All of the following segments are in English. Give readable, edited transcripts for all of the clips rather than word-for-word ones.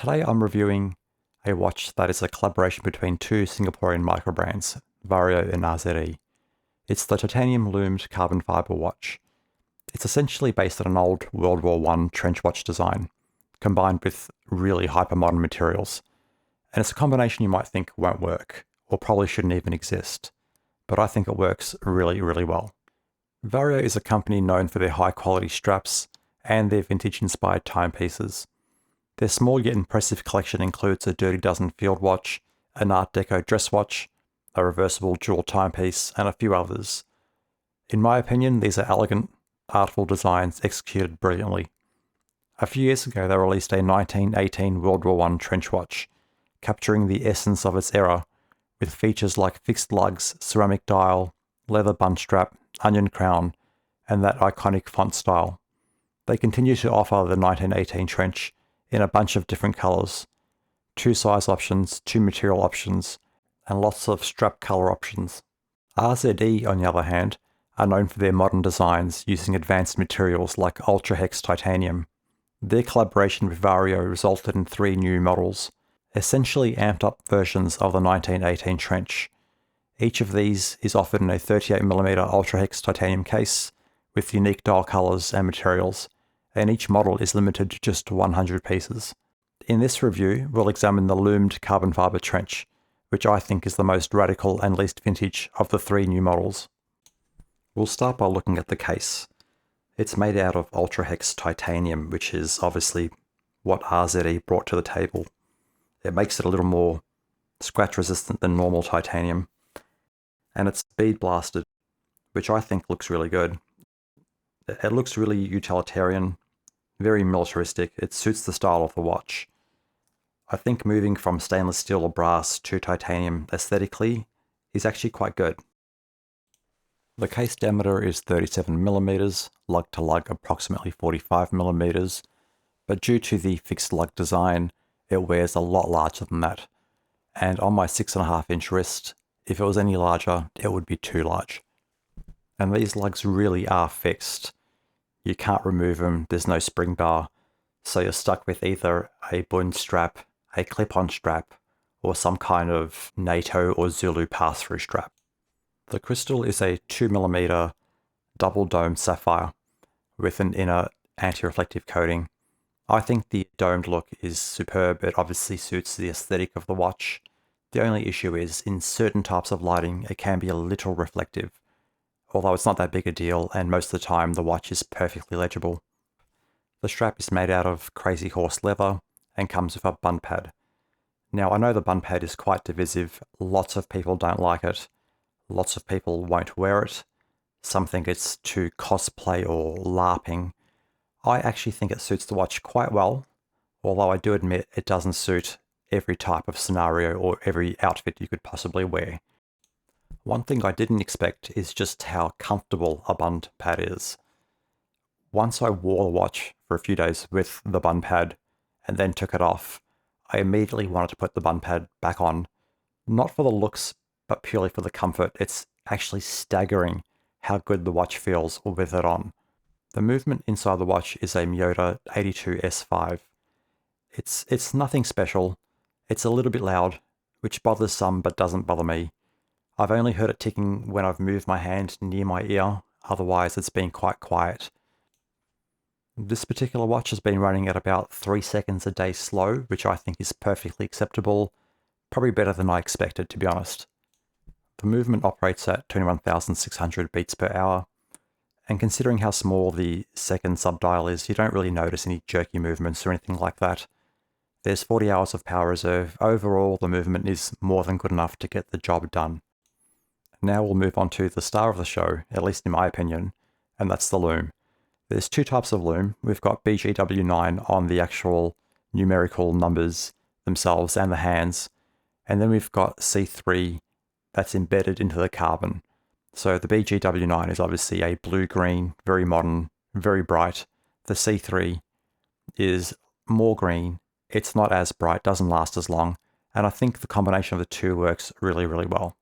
Today I'm reviewing a watch that is a collaboration between two Singaporean micro brands, Vario and RZE. It's the titanium loomed carbon fibre watch. It's essentially based on an old World War I trench watch design, combined with really hyper-modern materials. And it's a combination you might think won't work, or probably shouldn't even exist, but I think it works really, really well. Vario is a company known for their high-quality straps and their vintage-inspired timepieces. Their small yet impressive collection includes a Dirty Dozen field watch, an Art Deco dress watch, a reversible jewel timepiece, and a few others. In my opinion, these are elegant, artful designs executed brilliantly. A few years ago, they released a 1918 World War I trench watch, capturing the essence of its era, with features like fixed lugs, ceramic dial, leather bund strap, onion crown, and that iconic font style. They continue to offer the 1918 trench in a bunch of different colours, 2 size options, 2 material options, and lots of strap colour options. RZE, on the other hand, are known for their modern designs using advanced materials like UltraHex titanium. Their collaboration with Vario resulted in 3 new models, essentially amped up versions of the 1918 trench. Each of these is offered in a 38mm UltraHex titanium case with unique dial colours and materials, and each model is limited to just 100 pieces. In this review, we'll examine the loomed carbon fibre trench, which I think is the most radical and least vintage of the 3 new models. We'll start by looking at the case. It's made out of UltraHex titanium, which is obviously what RZE brought to the table. It makes it a little more scratch resistant than normal titanium, and it's bead blasted, which I think looks really good. It looks really utilitarian, very militaristic. It suits the style of the watch. I think moving from stainless steel or brass to titanium aesthetically is actually quite good. The case diameter is 37mm, lug to lug approximately 45mm, but due to the fixed lug design, it wears a lot larger than that. And on my 6.5-inch wrist, if it was any larger, it would be too large. And these lugs really are fixed. You can't remove them, there's no spring bar, so you're stuck with either a bund strap, a clip-on strap, or some kind of NATO or Zulu pass-through strap. The crystal is a 2mm double dome sapphire with an inner anti-reflective coating. I think the domed look is superb. It obviously suits the aesthetic of the watch. The only issue is, in certain types of lighting, it can be a little reflective, although it's not that big a deal, and most of the time the watch is perfectly legible. The strap is made out of crazy horse leather and comes with a bund pad. Now, I know the bund pad is quite divisive. Lots of people don't like it. Lots of people won't wear it. Some think it's too cosplay or LARPing. I actually think it suits the watch quite well, although I do admit it doesn't suit every type of scenario or every outfit you could possibly wear. One thing I didn't expect is just how comfortable a bund pad is. Once I wore the watch for a few days with the bund pad and then took it off, I immediately wanted to put the bund pad back on, not for the looks, but purely for the comfort. It's actually staggering how good the watch feels with it on. The movement inside the watch is a Miyota 82S5. It's nothing special. It's a little bit loud, which bothers some but doesn't bother me. I've only heard it ticking when I've moved my hand near my ear, otherwise it's been quite quiet. This particular watch has been running at about 3 seconds a day slow, which I think is perfectly acceptable, probably better than I expected, to be honest. The movement operates at 21,600 beats per hour, and considering how small the second subdial is, you don't really notice any jerky movements or anything like that. There's 40 hours of power reserve. Overall, the movement is more than good enough to get the job done. Now we'll move on to the star of the show, at least in my opinion, and that's the Lume. There's 2 types of Lume. We've got BGW9 on the actual numerical numbers themselves and the hands, and then we've got C3 that's embedded into the carbon. So the BGW9 is obviously a blue-green, very modern, very bright. The C3 is more green. It's not as bright, doesn't last as long, and I think the combination of the two works really, really well.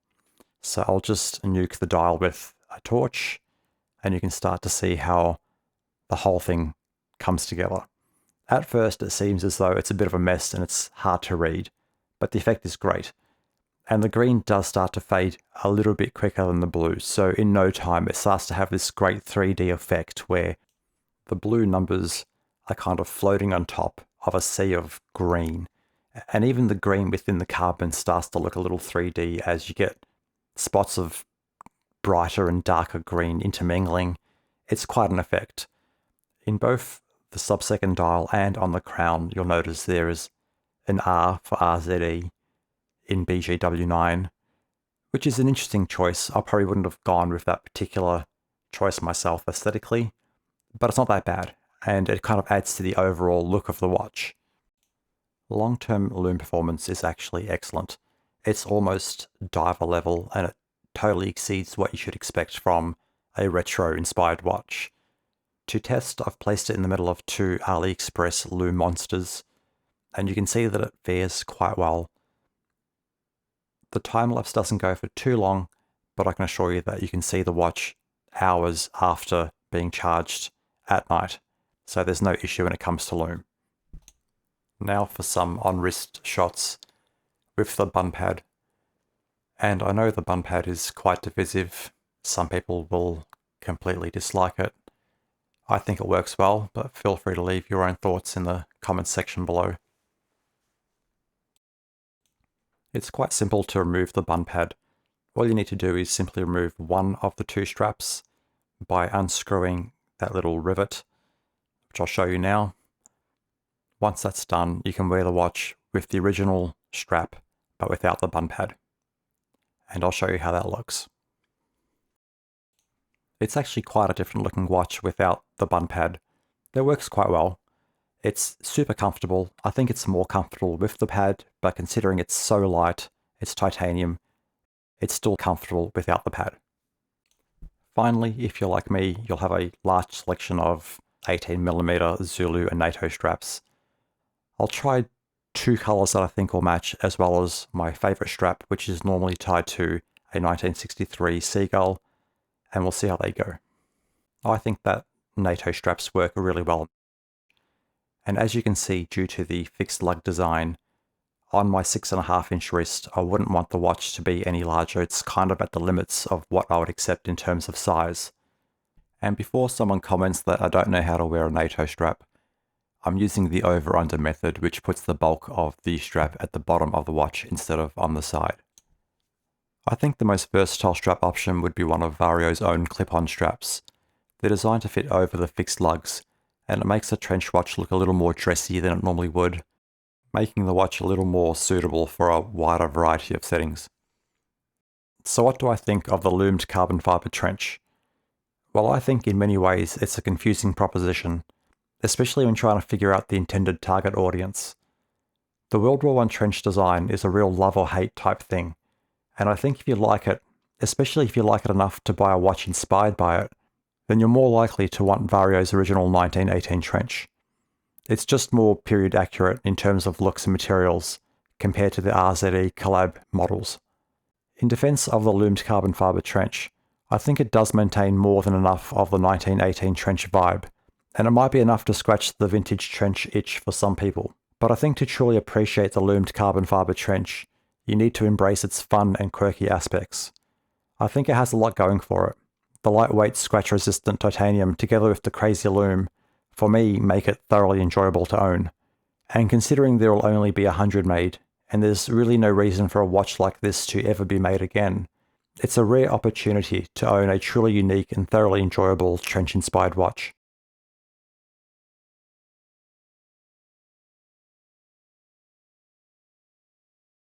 So I'll just nuke the dial with a torch, and you can start to see how the whole thing comes together. At first it seems as though it's a bit of a mess and it's hard to read, but the effect is great. And the green does start to fade a little bit quicker than the blue, so in no time it starts to have this great 3D effect where the blue numbers are kind of floating on top of a sea of green. And even the green within the carbon starts to look a little 3D as you get spots of brighter and darker green intermingling. It's quite an effect. In both the sub-second dial and on the crown, you'll notice there is an R for RZE in BGW9, which is an interesting choice. I probably wouldn't have gone with that particular choice myself aesthetically, but it's not that bad, and it kind of adds to the overall look of the watch. Long-term lume performance is actually excellent. It's almost diver level, and it totally exceeds what you should expect from a retro-inspired watch. To test, I've placed it in the middle of two AliExpress Lume monsters, and you can see that it fares quite well. The time-lapse doesn't go for too long, but I can assure you that you can see the watch hours after being charged at night, so there's no issue when it comes to lume. Now for some on-wrist shots with the bund pad. And I know the bund pad is quite divisive. Some people will completely dislike it. I think it works well, but feel free to leave your own thoughts in the comments section below. It's quite simple to remove the bund pad. All you need to do is simply remove one of the two straps by unscrewing that little rivet, which I'll show you now. Once that's done, you can wear the watch with the original strap, but without the bund pad. And I'll show you how that looks. It's actually quite a different looking watch without the bund pad. It works quite well. It's super comfortable. I think it's more comfortable with the pad, but considering it's so light, it's titanium, it's still comfortable without the pad. Finally, if you're like me, you'll have a large selection of 18mm Zulu and NATO straps. I'll try two colors that I think will match, as well as my favorite strap, which is normally tied to a 1963 Seagull, and we'll see how they go. I think that NATO straps work really well. And as you can see, due to the fixed lug design, on my 6.5-inch wrist, I wouldn't want the watch to be any larger. It's kind of at the limits of what I would accept in terms of size. And before someone comments that I don't know how to wear a NATO strap, I'm using the over-under method, which puts the bulk of the strap at the bottom of the watch instead of on the side. I think the most versatile strap option would be one of Vario's own clip-on straps. They're designed to fit over the fixed lugs, and it makes the trench watch look a little more dressy than it normally would, making the watch a little more suitable for a wider variety of settings. So what do I think of the Lumed carbon fibre trench? Well, I think in many ways it's a confusing proposition, especially when trying to figure out the intended target audience. The World War I trench design is a real love or hate type thing, and I think if you like it, especially if you like it enough to buy a watch inspired by it, then you're more likely to want Vario's original 1918 trench. It's just more period accurate in terms of looks and materials compared to the RZE collab models. In defense of the Lumed carbon fibre trench, I think it does maintain more than enough of the 1918 trench vibe, and it might be enough to scratch the vintage trench itch for some people. But I think to truly appreciate the Lumed carbon fibre trench, you need to embrace its fun and quirky aspects. I think it has a lot going for it. The lightweight, scratch-resistant titanium together with the crazy lume, for me, make it thoroughly enjoyable to own. And considering there will only be 100 made, and there's really no reason for a watch like this to ever be made again, it's a rare opportunity to own a truly unique and thoroughly enjoyable trench-inspired watch.